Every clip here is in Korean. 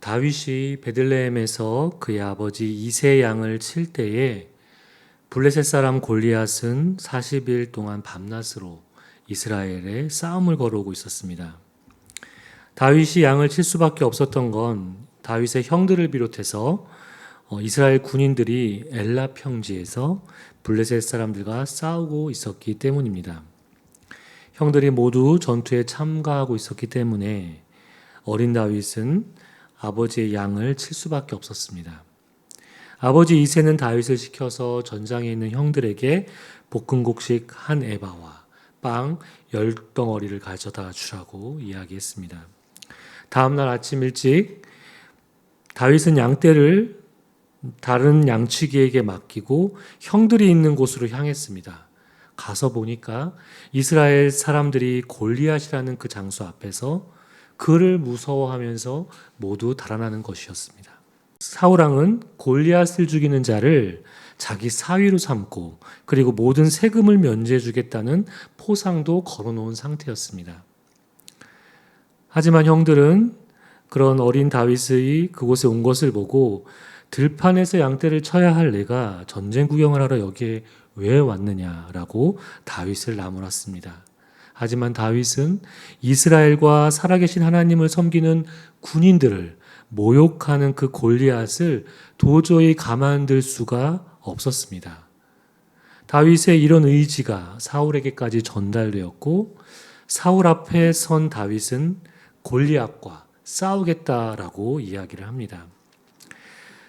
다윗이 베들레헴에서 그의 아버지 이세 양을 칠 때에 블레셋 사람 골리앗은 40일 동안 밤낮으로 이스라엘에 싸움을 걸어오고 있었습니다. 다윗이 양을 칠 수밖에 없었던 건 다윗의 형들을 비롯해서 이스라엘 군인들이 엘라 평지에서 블레셋 사람들과 싸우고 있었기 때문입니다. 형들이 모두 전투에 참가하고 있었기 때문에 어린 다윗은 아버지의 양을 칠 수밖에 없었습니다. 아버지 이새는 다윗을 시켜서 전장에 있는 형들에게 볶음국식 한 에바와 빵 10덩어리를 가져다 주라고 이야기했습니다. 다음날 아침 일찍 다윗은 양떼를 다른 양치기에게 맡기고 형들이 있는 곳으로 향했습니다. 가서 보니까 이스라엘 사람들이 골리앗이라는 그 장소 앞에서 그를 무서워하면서 모두 달아나는 것이었습니다. 사울왕은 골리앗을 죽이는 자를 자기 사위로 삼고 그리고 모든 세금을 면제해 주겠다는 포상도 걸어놓은 상태였습니다. 하지만 형들은 그런 어린 다윗이 그곳에 온 것을 보고 들판에서 양떼를 쳐야 할 내가 전쟁 구경을 하러 여기에 왜 왔느냐라고 다윗을 나무랐습니다. 하지만 다윗은 이스라엘과 살아계신 하나님을 섬기는 군인들을 모욕하는 그 골리앗을 도저히 가만둘 수가 없었습니다. 다윗의 이런 의지가 사울에게까지 전달되었고 사울 앞에 선 다윗은 골리앗과 싸우겠다라고 이야기를 합니다.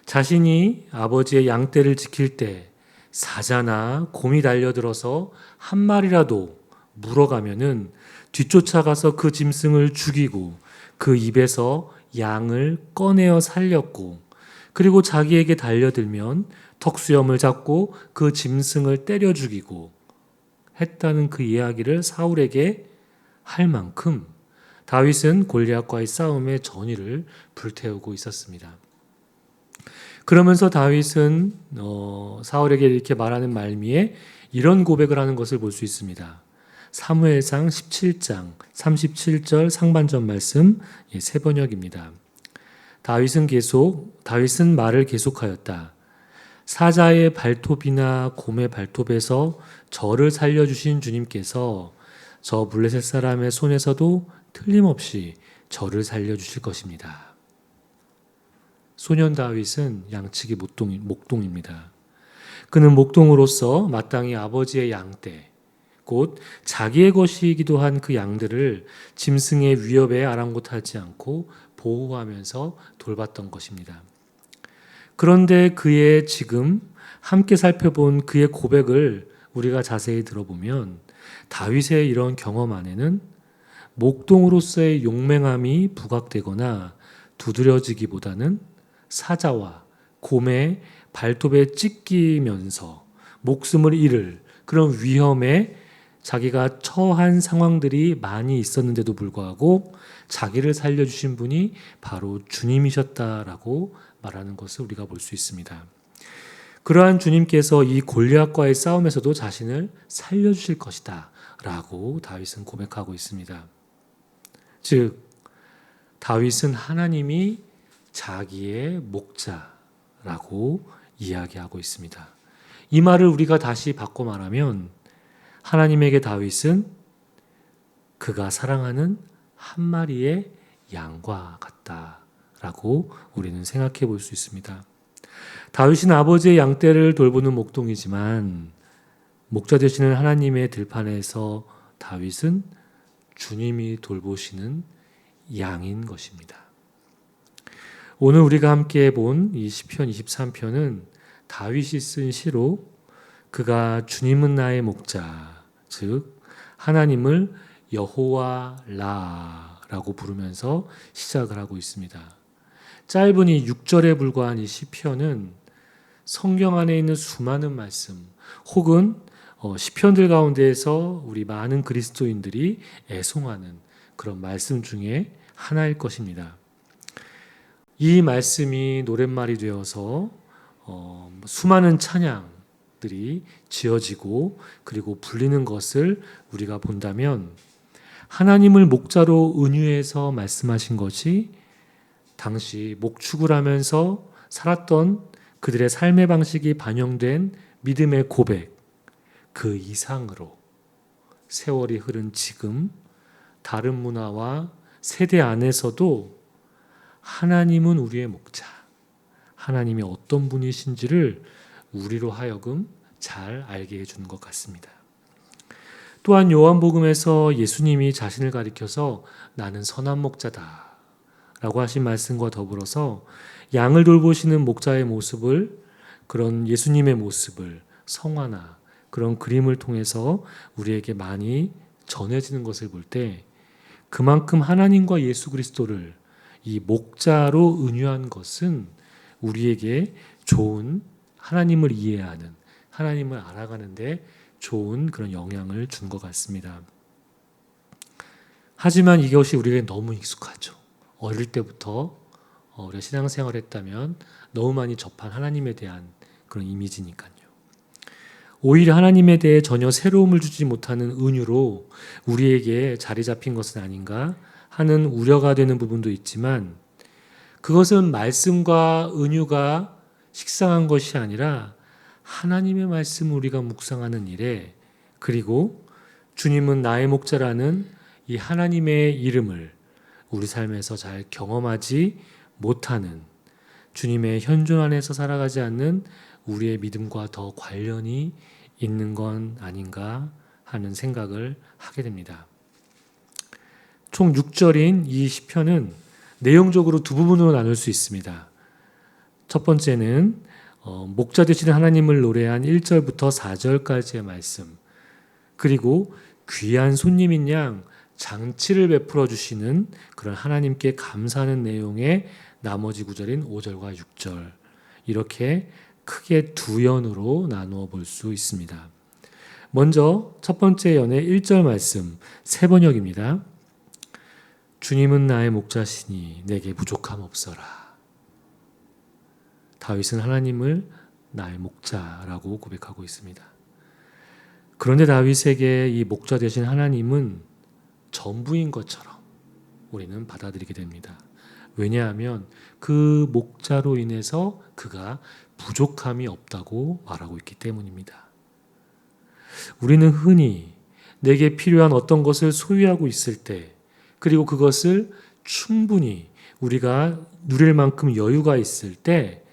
자신이 아버지의 양떼를 지킬 때 사자나 곰이 달려들어서 한 마리라도 물어가면은 뒤쫓아가서 그 짐승을 죽이고 그 입에서 양을 꺼내어 살렸고 그리고 자기에게 달려들면 턱수염을 잡고 그 짐승을 때려 죽이고 했다는 그 이야기를 사울에게 할 만큼 다윗은 골리앗과의 싸움의 전의를 불태우고 있었습니다. 그러면서 다윗은 사울에게 이렇게 말하는 말미에 이런 고백을 하는 것을 볼 수 있습니다. 사무엘상 17장 37절 상반절 말씀 새 번역입니다. 다윗은 말을 계속하였다. 사자의 발톱이나 곰의 발톱에서 저를 살려주신 주님께서 저 블레셋 사람의 손에서도 틀림없이 저를 살려주실 것입니다. 소년 다윗은 양치기 목동입니다. 그는 목동으로서 마땅히 아버지의 양떼, 곧 자기의 것이기도 한 그 양들을 짐승의 위협에 아랑곳하지 않고 보호하면서 돌봤던 것입니다. 그런데 그의 지금 함께 살펴본 그의 고백을 우리가 자세히 들어보면 다윗의 이런 경험 안에는 목동으로서의 용맹함이 부각되거나 두드려지기보다는 사자와 곰의 발톱에 찢기면서 목숨을 잃을 그런 위험에 자기가 처한 상황들이 많이 있었는데도 불구하고 자기를 살려주신 분이 바로 주님이셨다라고 말하는 것을 우리가 볼 수 있습니다. 그러한 주님께서 이 골리앗과의 싸움에서도 자신을 살려주실 것이다 라고 다윗은 고백하고 있습니다. 즉 다윗은 하나님이 자기의 목자라고 이야기하고 있습니다. 이 말을 우리가 다시 바꿔 말하면 하나님에게 다윗은 그가 사랑하는 한 마리의 양과 같다라고 우리는 생각해 볼 수 있습니다. 다윗은 아버지의 양떼를 돌보는 목동이지만 목자 되시는 하나님의 들판에서 다윗은 주님이 돌보시는 양인 것입니다. 오늘 우리가 함께 본 이 시편 23편은 다윗이 쓴 시로 그가 주님은 나의 목자, 즉 하나님을 여호와 라라고 부르면서 시작을 하고 있습니다. 짧은 이 6절에 불과한 이 시편은 성경 안에 있는 수많은 말씀 혹은 시편들 가운데에서 우리 많은 그리스도인들이 애송하는 그런 말씀 중에 하나일 것입니다. 이 말씀이 노랫말이 되어서 수많은 찬양들이 지어지고 그리고 불리는 것을 우리가 본다면 하나님을 목자로 은유해서 말씀하신 것이 당시 목축을 하면서 살았던 그들의 삶의 방식이 반영된 믿음의 고백, 그 이상으로 세월이 흐른 지금 다른 문화와 세대 안에서도 하나님은 우리의 목자, 하나님이 어떤 분이신지를 우리로 하여금 잘 알게 해주는 것 같습니다. 또한 요한복음에서 예수님이 자신을 가리켜서 나는 선한 목자다 라고 하신 말씀과 더불어서 양을 돌보시는 목자의 모습을, 그런 예수님의 모습을 성화나 그런 그림을 통해서 우리에게 많이 전해지는 것을 볼 때 그만큼 하나님과 예수 그리스도를 이 목자로 은유한 것은 우리에게 좋은 하나님을 이해하는, 하나님을 알아가는데 좋은 그런 영향을 준 것 같습니다. 하지만 이것이 우리에게 너무 익숙하죠. 어릴 때부터 우리가 신앙생활을 했다면 너무 많이 접한 하나님에 대한 그런 이미지니까요. 오히려 하나님에 대해 전혀 새로움을 주지 못하는 은유로 우리에게 자리 잡힌 것은 아닌가 하는 우려가 되는 부분도 있지만, 그것은 말씀과 은유가 식상한 것이 아니라 하나님의 말씀을 우리가 묵상하는 일에, 그리고 주님은 나의 목자라는 이 하나님의 이름을 우리 삶에서 잘 경험하지 못하는, 주님의 현존 안에서 살아가지 않는 우리의 믿음과 더 관련이 있는 건 아닌가 하는 생각을 하게 됩니다. 총 6절인 이 시편은 내용적으로 두 부분으로 나눌 수 있습니다. 첫 번째는 목자 되시는 하나님을 노래한 1절부터 4절까지의 말씀, 그리고 귀한 손님인 양 장치를 베풀어 주시는 그런 하나님께 감사하는 내용의 나머지 구절인 5절과 6절, 이렇게 크게 두 연으로 나누어 볼 수 있습니다. 먼저 첫 번째 연의 1절 말씀, 세 번역입니다. 주님은 나의 목자시니 내게 부족함 없어라. 다윗은 하나님을 나의 목자라고 고백하고 있습니다. 그런데 다윗에게 이 목자 되신 하나님은 전부인 것처럼 우리는 받아들이게 됩니다. 왜냐하면 그 목자로 인해서 그가 부족함이 없다고 말하고 있기 때문입니다. 우리는 흔히 내게 필요한 어떤 것을 소유하고 있을 때, 그리고 그것을 충분히 우리가 누릴 만큼 여유가 있을 때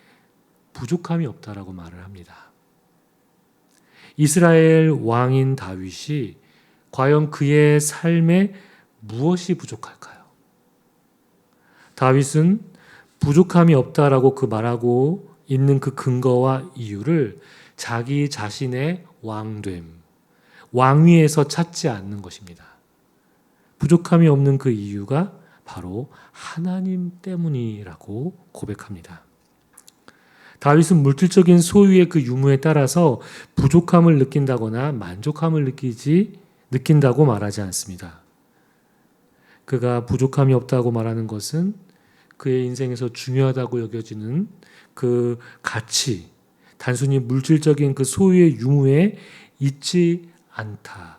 부족함이 없다라고 말을 합니다. 이스라엘 왕인 다윗이 과연 그의 삶에 무엇이 부족할까요? 다윗은 부족함이 없다라고 그 말하고 있는 그 근거와 이유를 자기 자신의 왕됨, 왕위에서 찾지 않는 것입니다. 부족함이 없는 그 이유가 바로 하나님 때문이라고 고백합니다. 다윗은 물질적인 소유의 그 유무에 따라서 부족함을 느낀다거나 만족함을 느낀다고 말하지 않습니다. 그가 부족함이 없다고 말하는 것은 그의 인생에서 중요하다고 여겨지는 그 가치, 단순히 물질적인 그 소유의 유무에 있지 않다.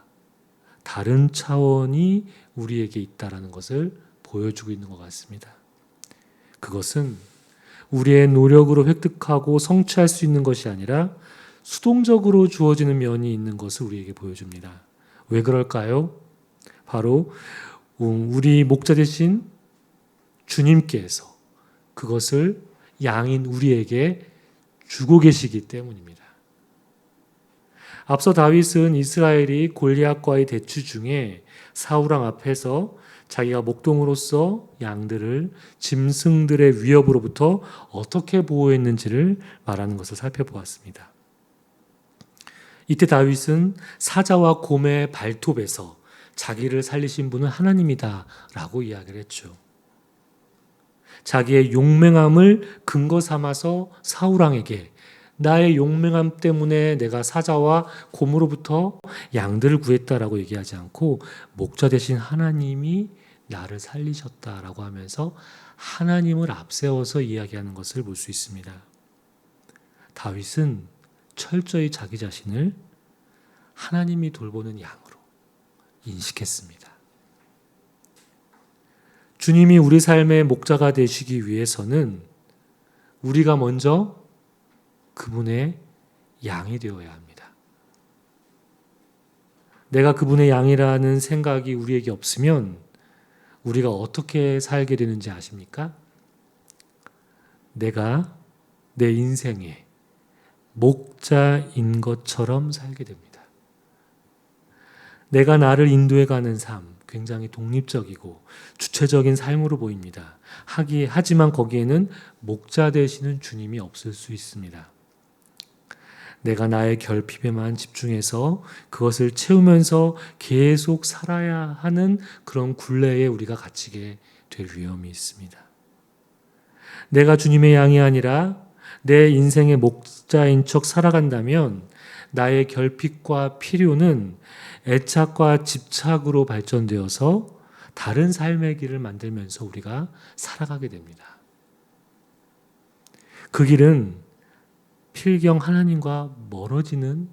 다른 차원이 우리에게 있다라는 것을 보여주고 있는 것 같습니다. 그것은 우리의 노력으로 획득하고 성취할 수 있는 것이 아니라 수동적으로 주어지는 면이 있는 것을 우리에게 보여줍니다. 왜 그럴까요? 바로 우리 목자 되신 주님께서 그것을 양인 우리에게 주고 계시기 때문입니다. 앞서 다윗은 이스라엘이 골리앗과의 대치 중에 사울왕 앞에서 자기가 목동으로서 양들을 짐승들의 위협으로부터 어떻게 보호했는지를 말하는 것을 살펴보았습니다. 이때 다윗은 사자와 곰의 발톱에서 자기를 살리신 분은 하나님이다 라고 이야기를 했죠. 자기의 용맹함을 근거 삼아서 사울왕에게 나의 용맹함 때문에 내가 사자와 곰으로부터 양들을 구했다라고 얘기하지 않고 목자 되신 하나님이 나를 살리셨다라고 하면서 하나님을 앞세워서 이야기하는 것을 볼 수 있습니다. 다윗은 철저히 자기 자신을 하나님이 돌보는 양으로 인식했습니다. 주님이 우리 삶의 목자가 되시기 위해서는 우리가 먼저 그분의 양이 되어야 합니다. 내가 그분의 양이라는 생각이 우리에게 없으면 우리가 어떻게 살게 되는지 아십니까? 내가 내 인생의 목자인 것처럼 살게 됩니다. 내가 나를 인도해 가는 삶, 굉장히 독립적이고 주체적인 삶으로 보입니다. 하지만 거기에는 목자 되시는 주님이 없을 수 있습니다. 내가 나의 결핍에만 집중해서 그것을 채우면서 계속 살아야 하는 그런 굴레에 우리가 갇히게 될 위험이 있습니다. 내가 주님의 양이 아니라 내 인생의 목자인 척 살아간다면 나의 결핍과 필요는 애착과 집착으로 발전되어서 다른 삶의 길을 만들면서 우리가 살아가게 됩니다. 그 길은 필경 하나님과 멀어지는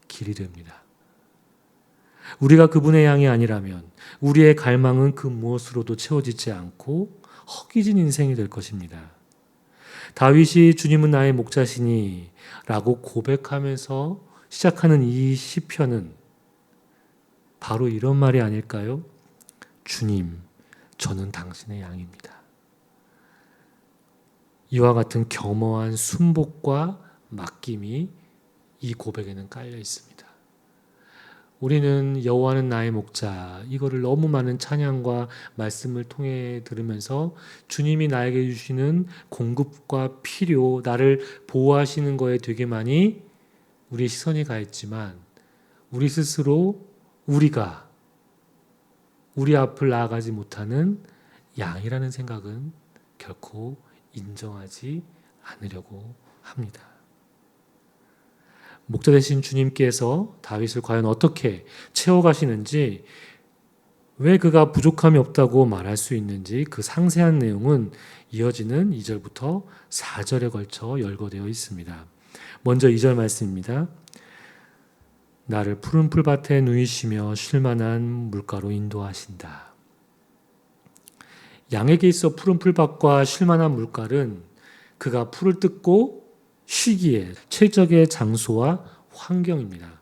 길이 됩니다. 우리가 그분의 양이 아니라면 우리의 갈망은 그 무엇으로도 채워지지 않고 허기진 인생이 될 것입니다. 다윗이 주님은 나의 목자시니 라고 고백하면서 시작하는 이 시편은 바로 이런 말이 아닐까요? 주님, 저는 당신의 양입니다. 이와 같은 겸허한 순복과 맡김이 이 고백에는 깔려 있습니다. 우리는 여호와는 나의 목자, 이거를 너무 많은 찬양과 말씀을 통해 들으면서 주님이 나에게 주시는 공급과 필요, 나를 보호하시는 거에 되게 많이 우리의 시선이 가 있지만 우리 스스로 우리가 우리 앞을 나아가지 못하는 양이라는 생각은 결코 인정하지 않으려고 합니다. 목자 되신 주님께서 다윗을 과연 어떻게 채워가시는지, 왜 그가 부족함이 없다고 말할 수 있는지 그 상세한 내용은 이어지는 2절부터 4절에 걸쳐 열거되어 있습니다. 먼저 2절 말씀입니다. 나를 푸른 풀밭에 누이시며 쉴만한 물가로 인도하신다. 양에게 있어 푸른 풀밭과 쉴만한 물가는 그가 풀을 뜯고 쉬기에 최적의 장소와 환경입니다.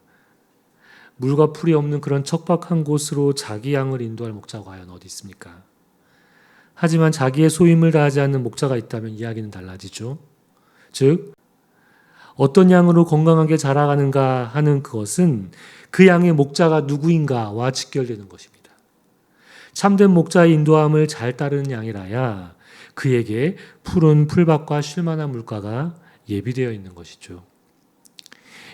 물과 풀이 없는 그런 척박한 곳으로 자기 양을 인도할 목자가 과연 어디 있습니까? 하지만 자기의 소임을 다하지 않는 목자가 있다면 이야기는 달라지죠. 즉, 어떤 양으로 건강하게 자라가는가 하는 그것은 그 양의 목자가 누구인가와 직결되는 것입니다. 참된 목자의 인도함을 잘 따르는 양이라야 그에게 푸른 풀밭과 쉴만한 물가가 예비되어 있는 것이죠.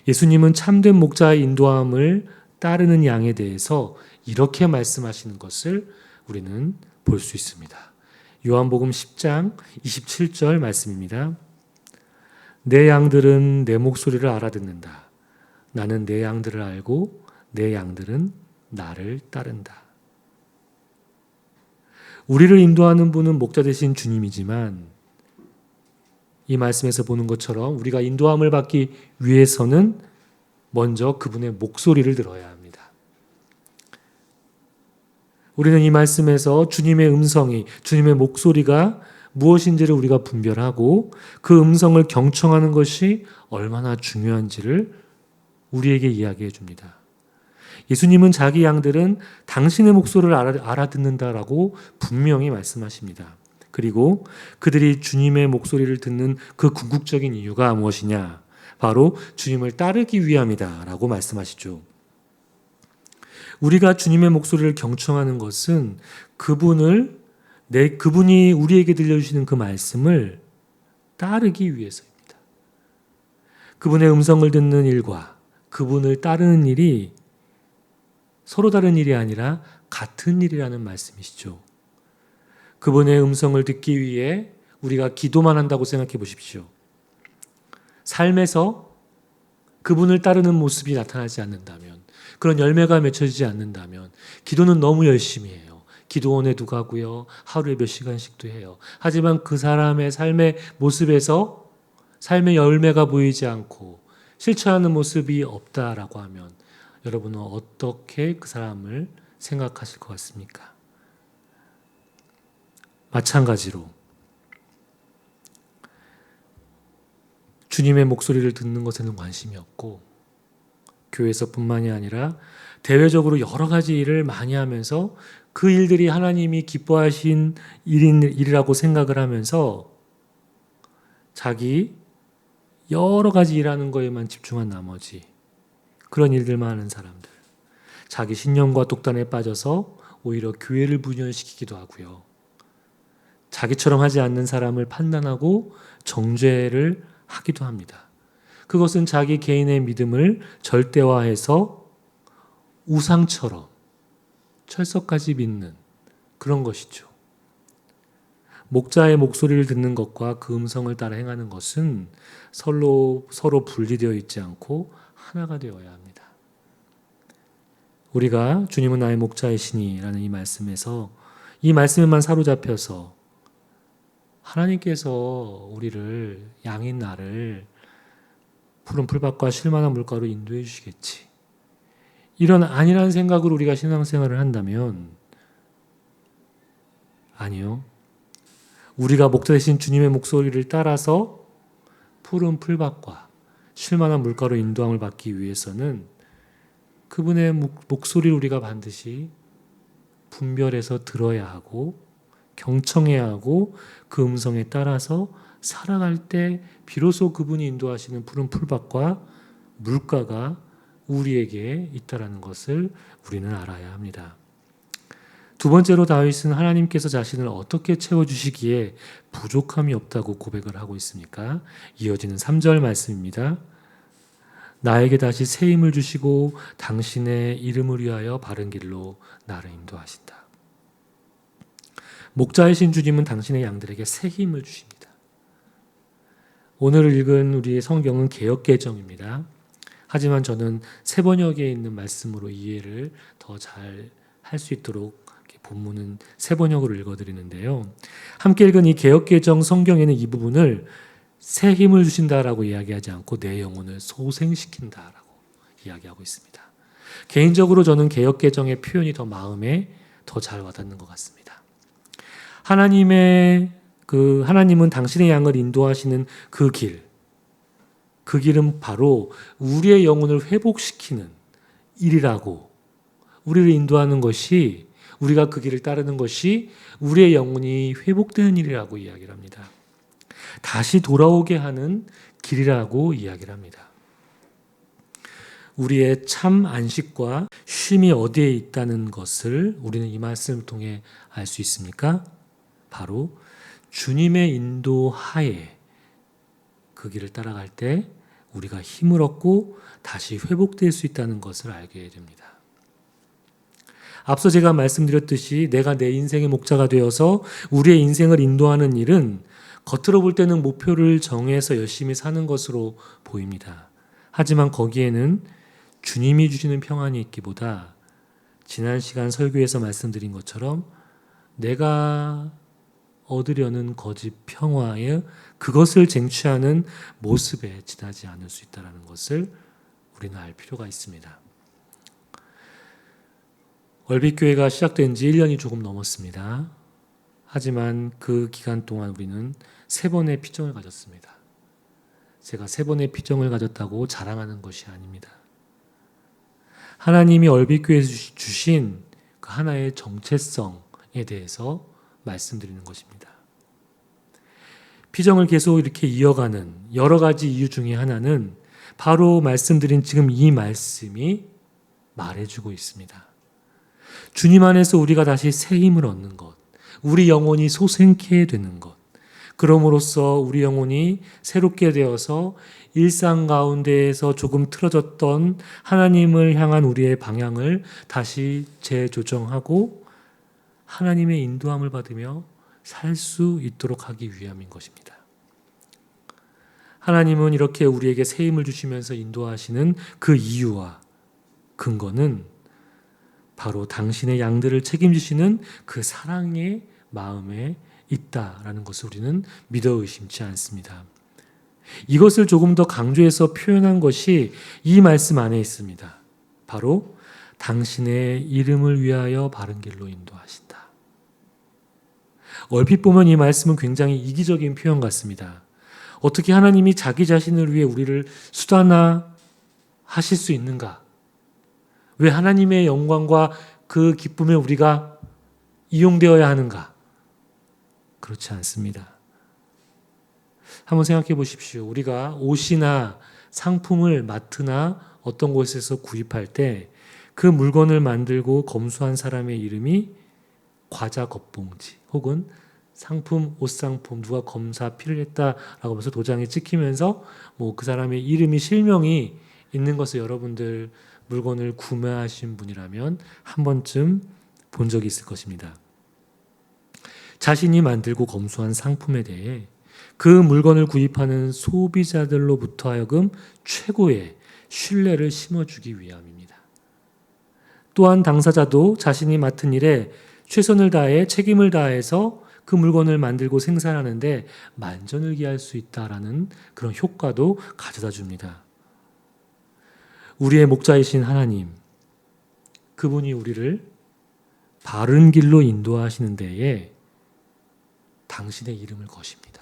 예수님은 참된 목자의 인도함을 따르는 양에 대해서 이렇게 말씀하시는 것을 우리는 볼 수 있습니다. 요한복음 10장 27절 말씀입니다. 내 양들은 내 목소리를 알아듣는다. 나는 내 양들을 알고 내 양들은 나를 따른다. 우리를 인도하는 분은 목자 되신 주님이지만 이 말씀에서 보는 것처럼 우리가 인도함을 받기 위해서는 먼저 그분의 목소리를 들어야 합니다. 우리는 이 말씀에서 주님의 음성이, 주님의 목소리가 무엇인지를 우리가 분별하고 그 음성을 경청하는 것이 얼마나 중요한지를 우리에게 이야기해 줍니다. 예수님은 자기 양들은 당신의 목소리를 알아듣는다라고 분명히 말씀하십니다. 그리고 그들이 주님의 목소리를 듣는 그 궁극적인 이유가 무엇이냐? 바로 주님을 따르기 위함이다 라고 말씀하시죠. 우리가 주님의 목소리를 경청하는 것은 그분이 우리에게 들려주시는 그 말씀을 따르기 위해서입니다. 그분의 음성을 듣는 일과 그분을 따르는 일이 서로 다른 일이 아니라 같은 일이라는 말씀이시죠. 그분의 음성을 듣기 위해 우리가 기도만 한다고 생각해 보십시오. 삶에서 그분을 따르는 모습이 나타나지 않는다면, 그런 열매가 맺혀지지 않는다면 기도는 너무 열심히 해요. 기도원에도 가고요. 하루에 몇 시간씩도 해요. 하지만 그 사람의 삶의 모습에서 삶의 열매가 보이지 않고 실천하는 모습이 없다라고 하면 여러분은 어떻게 그 사람을 생각하실 것 같습니까? 마찬가지로 주님의 목소리를 듣는 것에는 관심이 없고 교회에서뿐만이 아니라 대외적으로 여러 가지 일을 많이 하면서 그 일들이 하나님이 기뻐하신 일이라고 생각을 하면서 자기 여러 가지 일하는 거에만 집중한 나머지 그런 일들만 하는 사람들, 자기 신념과 독단에 빠져서 오히려 교회를 분열시키기도 하고요. 자기처럼 하지 않는 사람을 판단하고 정죄를 하기도 합니다. 그것은 자기 개인의 믿음을 절대화해서 우상처럼 철석까지 믿는 그런 것이죠. 목자의 목소리를 듣는 것과 그 음성을 따라 행하는 것은 서로 분리되어 있지 않고 하나가 되어야 합니다. 우리가 주님은 나의 목자이시니 라는 이 말씀에서 이 말씀에만 사로잡혀서 하나님께서 우리를 양인 나를 푸른 풀밭과 쉴만한 물가로 인도해 주시겠지. 이런 안일한 생각으로 우리가 신앙생활을 한다면 아니요. 우리가 목자 되신 주님의 목소리를 따라서 푸른 풀밭과 쉴만한 물가로 인도함을 받기 위해서는 그분의 목소리를 우리가 반드시 분별해서 들어야 하고 경청해야 하고 그 음성에 따라서 살아갈 때 비로소 그분이 인도하시는 푸른 풀밭과 물가가 우리에게 있다라는 것을 우리는 알아야 합니다. 두 번째로 다윗은 하나님께서 자신을 어떻게 채워주시기에 부족함이 없다고 고백을 하고 있습니까? 이어지는 3절 말씀입니다. 나에게 다시 새 힘을 주시고 당신의 이름을 위하여 바른 길로 나를 인도하신다. 목자이신 주님은 당신의 양들에게 새 힘을 주십니다. 오늘 읽은 우리의 성경은 개역개정입니다. 하지만 저는 새 번역에 있는 말씀으로 이해를 더 잘 할 수 있도록 본문은 새 번역으로 읽어드리는데요. 함께 읽은 이 개역개정 성경에는 이 부분을 새 힘을 주신다라고 이야기하지 않고 내 영혼을 소생시킨다라고 이야기하고 있습니다. 개인적으로 저는 개역개정의 표현이 더 마음에 더 잘 와닿는 것 같습니다. 하나님은 당신의 양을 인도하시는 그 길은 바로 우리의 영혼을 회복시키는 일이라고, 우리를 인도하는 것이, 우리가 그 길을 따르는 것이 우리의 영혼이 회복되는 일이라고 이야기를 합니다. 다시 돌아오게 하는 길이라고 이야기를 합니다. 우리의 참 안식과 쉼이 어디에 있다는 것을 우리는 이 말씀을 통해 알 수 있습니까? 바로 주님의 인도하에 그 길을 따라갈 때 우리가 힘을 얻고 다시 회복될 수 있다는 것을 알게 됩니다. 앞서 제가 말씀드렸듯이 내가 내 인생의 목자가 되어서 우리의 인생을 인도하는 일은 겉으로 볼 때는 목표를 정해서 열심히 사는 것으로 보입니다. 하지만 거기에는 주님이 주시는 평안이 있기보다 지난 시간 설교에서 말씀드린 것처럼 내가 얻으려는 거짓 평화에 그것을 쟁취하는 모습에 지나지 않을 수 있다는 것을 우리는 알 필요가 있습니다. 월빛교회가 시작된 지 1년이 조금 넘었습니다. 하지만 그 기간 동안 우리는 3번의 피정을 가졌습니다. 제가 3번의 피정을 가졌다고 자랑하는 것이 아닙니다. 하나님이 월빛교회에서 주신 그 하나의 정체성에 대해서 말씀드리는 것입니다. 피정을 계속 이렇게 이어가는 여러 가지 이유 중에 하나는 바로 말씀드린 지금 이 말씀이 말해주고 있습니다. 주님 안에서 우리가 다시 새 힘을 얻는 것, 우리 영혼이 소생케 되는 것, 그럼으로써 우리 영혼이 새롭게 되어서 일상 가운데에서 조금 틀어졌던 하나님을 향한 우리의 방향을 다시 재조정하고 하나님의 인도함을 받으며 살 수 있도록 하기 위함인 것입니다. 하나님은 이렇게 우리에게 새 힘을 주시면서 인도하시는 그 이유와 근거는 바로 당신의 양들을 책임지시는 그 사랑의 마음에 있다라는 것을 우리는 믿어 의심치 않습니다. 이것을 조금 더 강조해서 표현한 것이 이 말씀 안에 있습니다. 바로 당신의 이름을 위하여 바른 길로 인도하신다. 얼핏 보면 이 말씀은 굉장히 이기적인 표현 같습니다. 어떻게 하나님이 자기 자신을 위해 우리를 수단화 하실 수 있는가? 왜 하나님의 영광과 그 기쁨에 우리가 이용되어야 하는가? 그렇지 않습니다. 한번 생각해 보십시오. 우리가 옷이나 상품을 마트나 어떤 곳에서 구입할 때 그 물건을 만들고 검수한 사람의 이름이 과자 겉봉지 혹은 상품, 옷상품 누가 검사 피를 했다라고 해서 도장이 찍히면서 그 사람의 이름이 실명이 있는 것을 여러분들 물건을 구매하신 분이라면 한 번쯤 본 적이 있을 것입니다. 자신이 만들고 검수한 상품에 대해 그 물건을 구입하는 소비자들로부터 하여금 최고의 신뢰를 심어주기 위함입니다. 또한 당사자도 자신이 맡은 일에 최선을 다해 책임을 다해서 그 물건을 만들고 생산하는데 만전을 기할 수 있다라는 그런 효과도 가져다 줍니다. 우리의 목자이신 하나님, 그분이 우리를 바른 길로 인도하시는 데에 당신의 이름을 거십니다.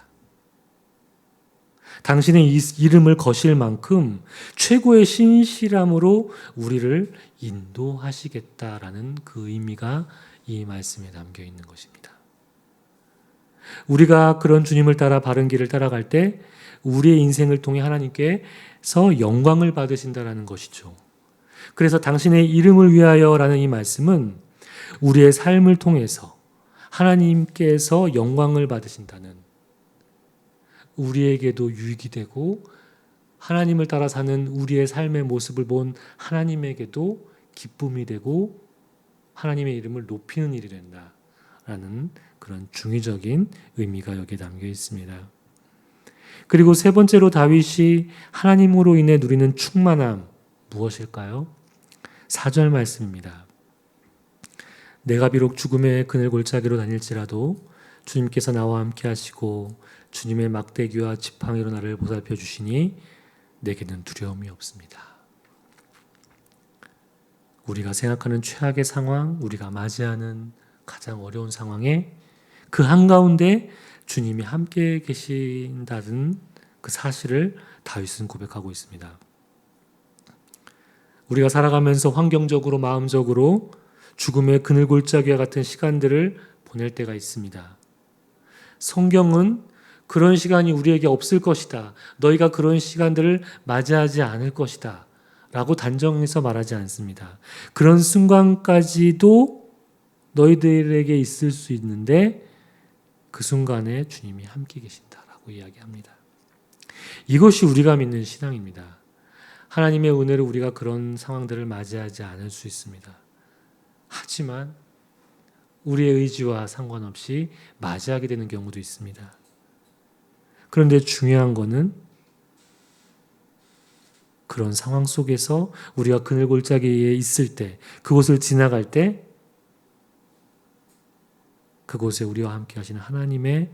당신의 이름을 거실 만큼 최고의 신실함으로 우리를 인도하시겠다라는 그 의미가 이 말씀에 담겨 있는 것입니다. 우리가 그런 주님을 따라 바른 길을 따라갈 때 우리의 인생을 통해 하나님께서 영광을 받으신다라는 것이죠. 그래서 당신의 이름을 위하여라는 이 말씀은 우리의 삶을 통해서 하나님께서 영광을 받으신다는, 우리에게도 유익이 되고 하나님을 따라 사는 우리의 삶의 모습을 본 하나님에게도 기쁨이 되고 하나님의 이름을 높이는 일이 된다라는 그런 중의적인 의미가 여기에 담겨 있습니다. 그리고 세 번째로 다윗이 하나님으로 인해 누리는 충만함 무엇일까요? 4절 말씀입니다. 내가 비록 죽음의 그늘 골짜기로 다닐지라도 주님께서 나와 함께 하시고 주님의 막대기와 지팡이로 나를 보살펴 주시니 내게는 두려움이 없습니다. 우리가 생각하는 최악의 상황, 우리가 맞이하는 가장 어려운 상황에 그 한가운데 주님이 함께 계신다는 그 사실을 다윗은 고백하고 있습니다. 우리가 살아가면서 환경적으로 마음적으로 죽음의 그늘 골짜기와 같은 시간들을 보낼 때가 있습니다. 성경은 그런 시간이 우리에게 없을 것이다. 너희가 그런 시간들을 맞이하지 않을 것이다. 라고 단정해서 말하지 않습니다. 그런 순간까지도 너희들에게 있을 수 있는데 그 순간에 주님이 함께 계신다라고 이야기합니다. 이것이 우리가 믿는 신앙입니다. 하나님의 은혜로 우리가 그런 상황들을 맞이하지 않을 수 있습니다. 하지만 우리의 의지와 상관없이 맞이하게 되는 경우도 있습니다. 그런데 중요한 것은 그런 상황 속에서 우리가 그늘 골짜기에 있을 때, 그곳을 지나갈 때 그곳에 우리와 함께 하시는 하나님의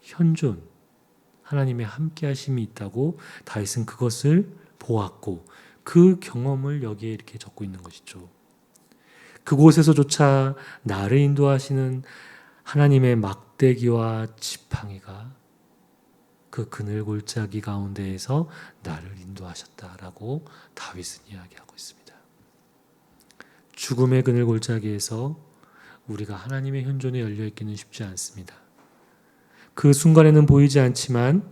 현존, 하나님의 함께 하심이 있다고 다윗은 그것을 보았고 그 경험을 여기에 이렇게 적고 있는 것이죠. 그곳에서조차 나를 인도하시는 하나님의 막대기와 지팡이가 그 그늘 골짜기 가운데에서 나를 인도하셨다라고 다윗은 이야기하고 있습니다. 죽음의 그늘 골짜기에서 우리가 하나님의 현존에 열려있기는 쉽지 않습니다. 그 순간에는 보이지 않지만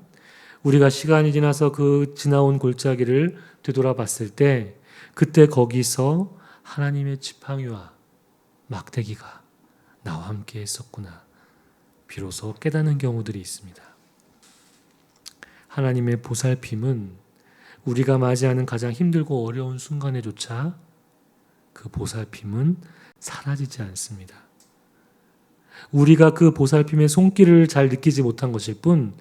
우리가 시간이 지나서 그 지나온 골짜기를 되돌아봤을 때 그때 거기서 하나님의 지팡이와 막대기가 나와 함께 했었구나. 비로소 깨닫는 경우들이 있습니다. 하나님의 보살핌은 우리가 맞이하는 가장 힘들고 어려운 순간에조차 그 보살핌은 사라지지 않습니다. 우리가 그 보살핌의 손길을 잘 느끼지 못한 것일 뿐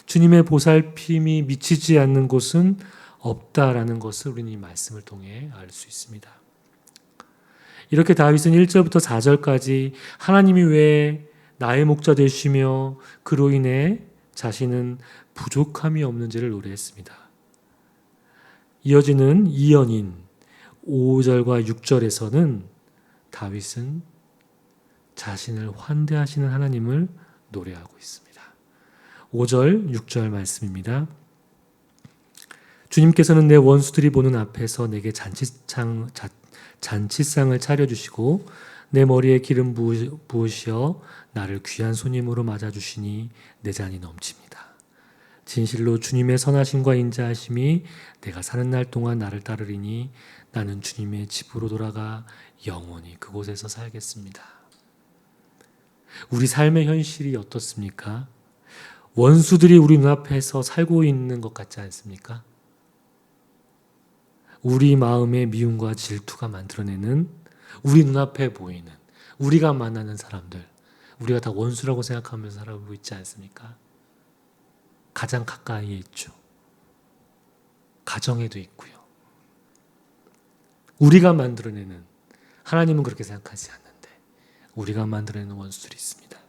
주님의 보살핌이 미치지 않는 곳은 없다라는 것을 우리는 이 말씀을 통해 알 수 있습니다. 이렇게 다윗은 1절부터 4절까지 하나님이 왜 나의 목자 되시며 그로 인해 자신은 부족함이 없는지를 노래했습니다. 이어지는 2연인 5절과 6절에서는 다윗은 자신을 환대하시는 하나님을 노래하고 있습니다. 5절, 6절 말씀입니다. 주님께서는 내 원수들이 보는 앞에서 내게 잔치상을 차려주시고 내 머리에 기름 부으시어 나를 귀한 손님으로 맞아주시니 내 잔이 넘칩니다. 진실로 주님의 선하심과 인자하심이 내가 사는 날 동안 나를 따르리니 나는 주님의 집으로 돌아가 영원히 그곳에서 살겠습니다. 우리 삶의 현실이 어떻습니까? 원수들이 우리 눈앞에서 살고 있는 것 같지 않습니까? 우리 마음의 미움과 질투가 만들어내는 우리 눈앞에 보이는 우리가 만나는 사람들, 우리가 다 원수라고 생각하면서 살아오고 있지 않습니까? 가장 가까이에 있죠. 가정에도 있고요. 우리가 만들어내는, 하나님은 그렇게 생각하지 않는데 우리가 만들어내는 원수들이 있습니다.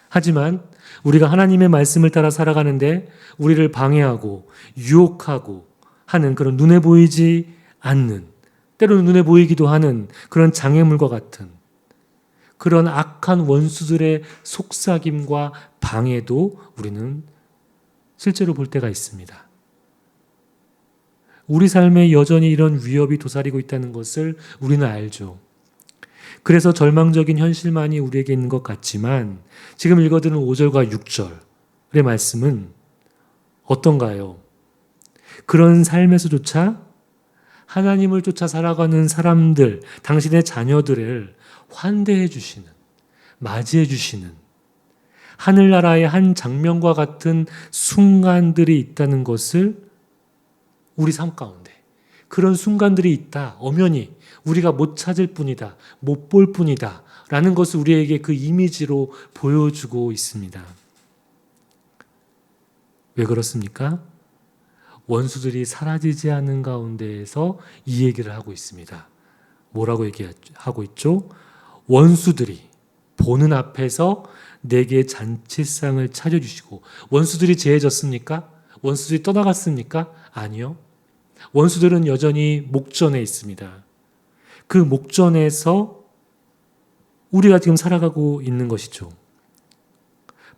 하지만 우리가 하나님의 말씀을 따라 살아가는데 우리를 방해하고 유혹하고 하는 그런 눈에 보이지 않는, 때로는 눈에 보이기도 하는 그런 장애물과 같은 그런 악한 원수들의 속삭임과 방해도 우리는 실제로 볼 때가 있습니다. 우리 삶에 여전히 이런 위협이 도사리고 있다는 것을 우리는 알죠. 그래서 절망적인 현실만이 우리에게 있는 것 같지만 지금 읽어드린 5절과 6절의 말씀은 어떤가요? 그런 삶에서조차 하나님을 쫓아 살아가는 사람들, 당신의 자녀들을 환대해 주시는, 맞이해 주시는 하늘나라의 한 장면과 같은 순간들이 있다는 것을 우리 삶 가운데 그런 순간들이 있다. 엄연히 우리가 못 찾을 뿐이다. 못 볼 뿐이다. 라는 것을 우리에게 그 이미지로 보여주고 있습니다. 왜 그렇습니까? 원수들이 사라지지 않는 가운데에서 이 얘기를 하고 있습니다. 뭐라고 얘기하고 있죠? 원수들이 보는 앞에서 내게 잔치상을 차려주시고, 원수들이 제해졌습니까? 원수들이 떠나갔습니까? 아니요. 원수들은 여전히 목전에 있습니다. 그 목전에서 우리가 지금 살아가고 있는 것이죠.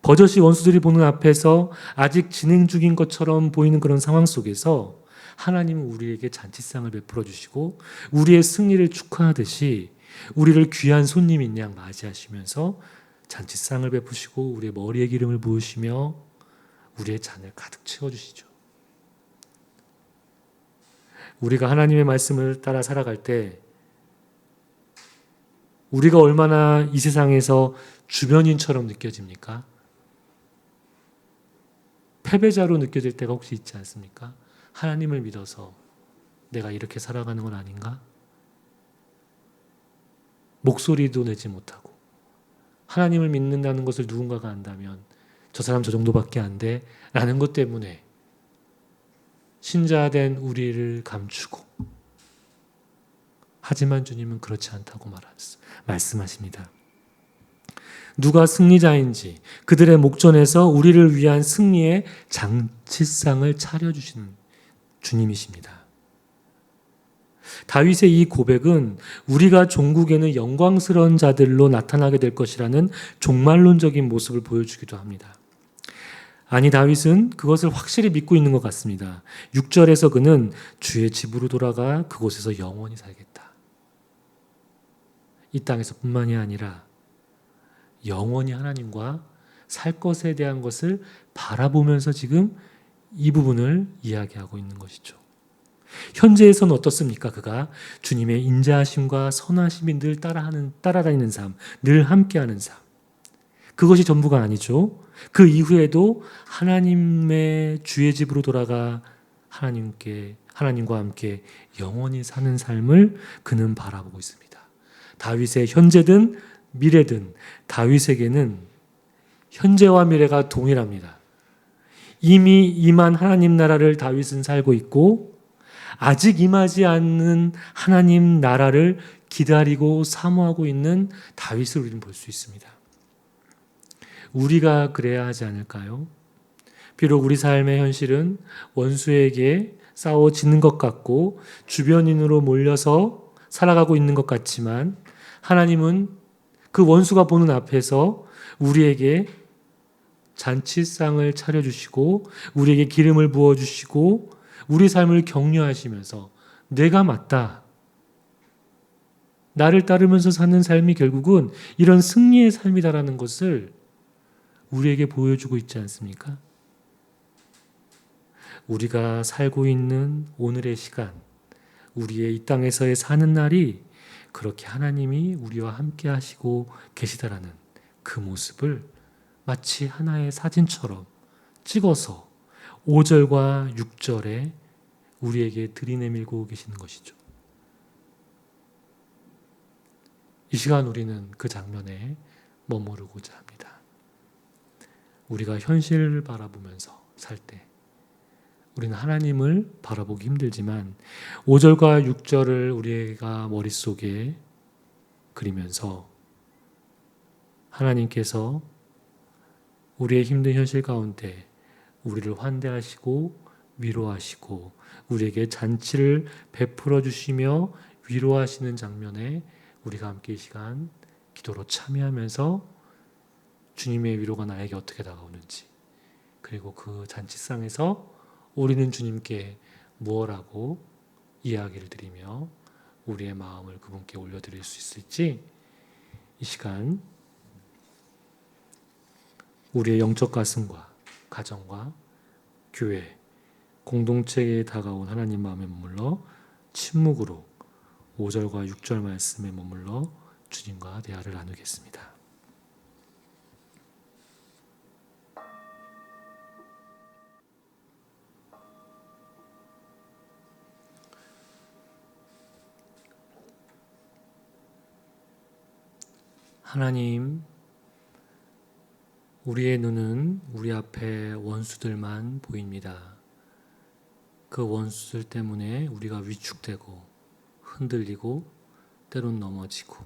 버젓이 원수들이 보는 앞에서 아직 진행 중인 것처럼 보이는 그런 상황 속에서 하나님은 우리에게 잔치상을 베풀어 주시고 우리의 승리를 축하하듯이 우리를 귀한 손님인 양 맞이하시면서 잔치상을 베푸시고 우리의 머리에 기름을 부으시며 우리의 잔을 가득 채워주시죠. 우리가 하나님의 말씀을 따라 살아갈 때 우리가 얼마나 이 세상에서 주변인처럼 느껴집니까? 패배자로 느껴질 때가 혹시 있지 않습니까? 하나님을 믿어서 내가 이렇게 살아가는 건 아닌가? 목소리도 내지 못하고 하나님을 믿는다는 것을 누군가가 안다면 저 사람 저 정도밖에 안 돼 라는 것 때문에 신자된 우리를 감추고, 하지만 주님은 그렇지 않다고 말씀하십니다. 누가 승리자인지 그들의 목전에서 우리를 위한 승리의 잔치상을 차려주시는 주님이십니다. 다윗의 이 고백은 우리가 종국에는 영광스러운 자들로 나타나게 될 것이라는 종말론적인 모습을 보여주기도 합니다. 아니, 다윗은 그것을 확실히 믿고 있는 것 같습니다. 6절에서 그는 주의 집으로 돌아가 그곳에서 영원히 살겠다. 이 땅에서 뿐만이 아니라 영원히 하나님과 살 것에 대한 것을 바라보면서 지금 이 부분을 이야기하고 있는 것이죠. 현재에서는 어떻습니까? 그가 주님의 인자하심과 선하심이 늘 따라다니는 삶, 늘 함께하는 삶. 그것이 전부가 아니죠. 그 이후에도 하나님의 주의 집으로 돌아가 하나님과 함께 영원히 사는 삶을 그는 바라보고 있습니다. 다윗의 현재든 미래든 다윗에게는 현재와 미래가 동일합니다. 이미 임한 하나님 나라를 다윗은 살고 있고 아직 임하지 않는 하나님 나라를 기다리고 사모하고 있는 다윗을 우리는 볼 수 있습니다. 우리가 그래야 하지 않을까요? 비록 우리 삶의 현실은 원수에게 싸워지는 것 같고 주변인으로 몰려서 살아가고 있는 것 같지만 하나님은 그 원수가 보는 앞에서 우리에게 잔치상을 차려주시고 우리에게 기름을 부어주시고 우리 삶을 격려하시면서 내가 맞다. 나를 따르면서 사는 삶이 결국은 이런 승리의 삶이다라는 것을 우리에게 보여주고 있지 않습니까? 우리가 살고 있는 오늘의 시간, 우리의 이 땅에서의 사는 날이 그렇게 하나님이 우리와 함께 하시고 계시다라는 그 모습을 마치 하나의 사진처럼 찍어서 5절과 6절에 우리에게 들이내밀고 계시는 것이죠. 이 시간 우리는 그 장면에 머무르고자 합니다. 우리가 현실을 바라보면서 살 때 우리는 하나님을 바라보기 힘들지만 5절과 6절을 우리가 머릿속에 그리면서 하나님께서 우리의 힘든 현실 가운데 우리를 환대하시고 위로하시고 우리에게 잔치를 베풀어 주시며 위로하시는 장면에 우리가 함께 이 시간 기도로 참여하면서 주님의 위로가 나에게 어떻게 다가오는지, 그리고 그 잔치상에서 우리는 주님께 무엇하고 이야기를 드리며 우리의 마음을 그분께 올려드릴 수 있을지, 이 시간 우리의 영적 가슴과 가정과 교회, 공동체에 다가온 하나님 마음에 머물러 침묵으로 5절과 6절 말씀에 머물러 주님과 대화를 나누겠습니다. 하나님, 우리의 눈은 우리 앞에 원수들만 보입니다. 그 원수들 때문에 우리가 위축되고 흔들리고 때론 넘어지고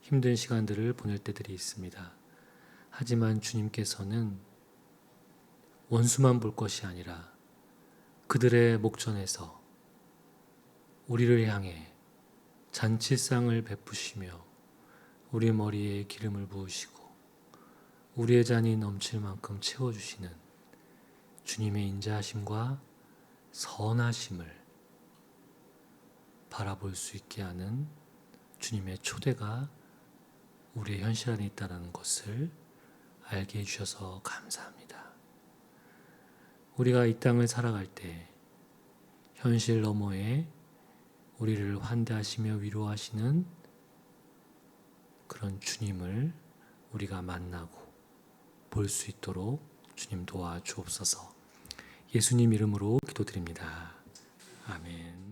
힘든 시간들을 보낼 때들이 있습니다. 하지만 주님께서는 원수만 볼 것이 아니라 그들의 목전에서 우리를 향해 잔치상을 베푸시며 우리 머리에 기름을 부으시고 우리의 잔이 넘칠 만큼 채워주시는 주님의 인자하심과 선하심을 바라볼 수 있게 하는 주님의 초대가 우리의 현실 안에 있다는 것을 알게 해주셔서 감사합니다. 우리가 이 땅을 살아갈 때 현실 너머에 우리를 환대하시며 위로하시는 그런 주님을 우리가 만나고 볼 수 있도록 주님 도와주옵소서. 예수님 이름으로 기도드립니다. 아멘.